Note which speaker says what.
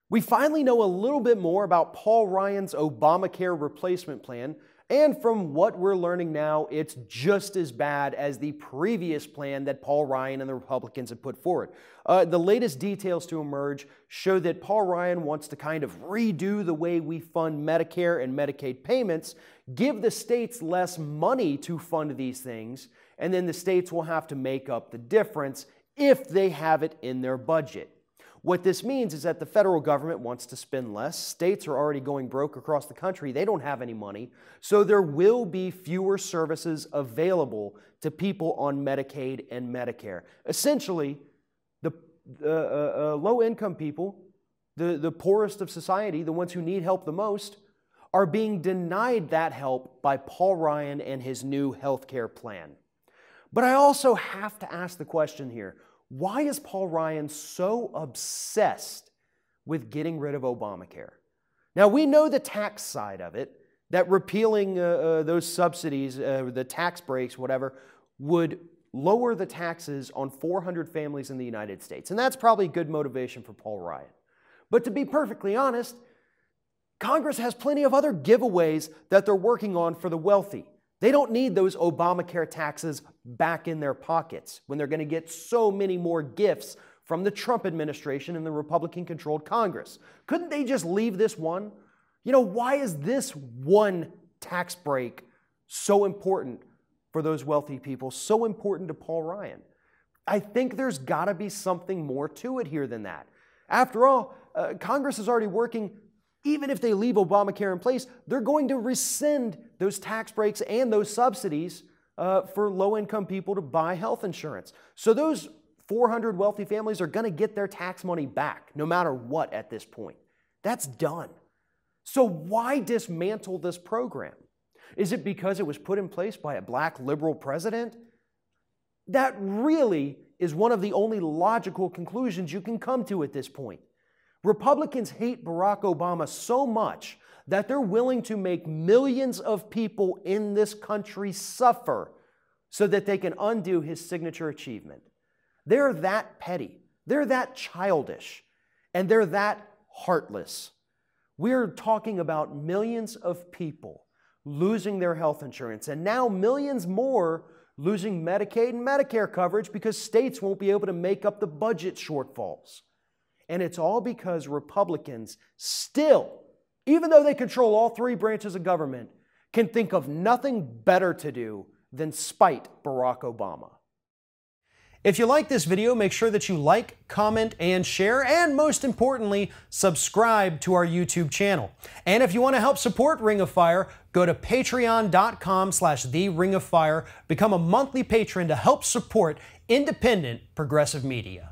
Speaker 1: We finally know a little bit more about Paul Ryan's Obamacare replacement plan, and from what we're learning now, it's just as bad as the previous plan that Paul Ryan and the Republicans had put forward. The latest details to emerge show that Paul Ryan wants to kind of redo the way we fund Medicare and Medicaid payments, give the states less money to fund these things, and then the states will have to make up the difference if they have it in their budget. What this means is that the federal government wants to spend less. States are already going broke across the country. They don't have any money. So there will be fewer services available to people on Medicaid and Medicare. Essentially, the low-income people, the poorest of society, the ones who need help the most, are being denied that help by Paul Ryan and his new health care plan. But I also have to ask the question here, why is Paul Ryan so obsessed with getting rid of Obamacare? Now, we know the tax side of it, that repealing those subsidies, the tax breaks, whatever, would lower the taxes on 400 families in the United States. And that's probably good motivation for Paul Ryan. But to be perfectly honest, Congress has plenty of other giveaways that they're working on for the wealthy. They don't need those Obamacare taxes back in their pockets when they're going to get so many more gifts from the Trump administration and the Republican-controlled Congress. Couldn't they just leave this one? You know, why is this one tax break so important for those wealthy people, so important to Paul Ryan? I think there's got to be something more to it here than that. After all, Congress is already working. Even if they leave Obamacare in place, they're going to rescind those tax breaks and those subsidies for low-income people to buy health insurance. So those 400 wealthy families are going to get their tax money back, no matter what at this point. That's done. So why dismantle this program? Is it because it was put in place by a black liberal president? That really is one of the only logical conclusions you can come to at this point. Republicans hate Barack Obama so much that they're willing to make millions of people in this country suffer so that they can undo his signature achievement. They're that petty, they're that childish, and they're that heartless. We're talking about millions of people losing their health insurance, and now millions more losing Medicaid and Medicare coverage because states won't be able to make up the budget shortfalls. And it's all because Republicans still, even though they control all three branches of government, can think of nothing better to do than spite Barack Obama. If you like this video, make sure that you like, comment, and share, and most importantly, subscribe to our YouTube channel. And if you want to help support Ring of Fire, go to patreon.com/TheRingOfFire, become a monthly patron to help support independent progressive media.